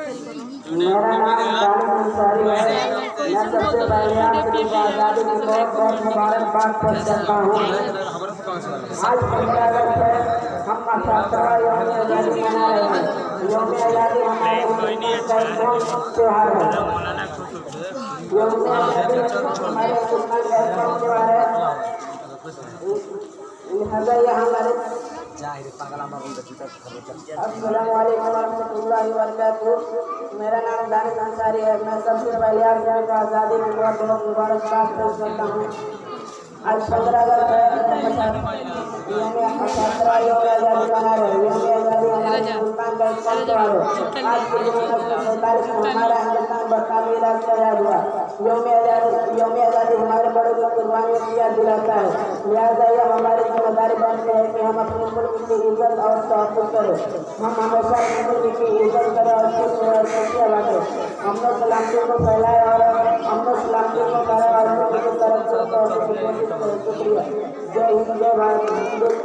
मेरा नाम दानिश अंसारी है। मैं सबसे पहले आपकी आज़ादी की बहुत बहुत मुबारकबाद पेश करता हूँ। आज 15 अगस्त है, हम 78वां यौम आज़ादी मना रहे हैं। यौम आज़ादी हमारे हिंदुस्तान का कौन त्योहार है? यौम आज़ादी हमारे हिंदुस्तान का कौन त्योहार है? लिहाजा ये हमारे अस्सलाम वालेकुम रहमतुल्लाहि व बरकातुहू। मेरा नाम दानिश अंसारी है। मैं सबसे पहले आपको आज़ादी की बहुत बहुत मुबारकबाद पेश करता हूँ। आज 15 अगस्त है, यौम आज़ादी मना रहे हैं। यौम आज़ादी हमारे हिंदुस्तान का एक कौन त्योहार है? आज के दिन 1947 में हमारा हिंदुस्तान बरतानवी राज से आज़ाद हुआ। यौम आज़ादी हमारे बड़ों की कुर्बानियों की याद दिलाता है। लिहाजा यह हमारी जिम्मेदारी बनती है कि हम अपने मुल्क की इज्जत और तहफ़्फ़ुज़ करें। हम हमेशा अपने मुल्क की इज्जत करें और खुशियाँ बांटें। अमन सलामती को फैलाएं और अमन सलामती को करें और मुल्क की तरक्की को शुक्रिया। जय हिंद, जय भारत।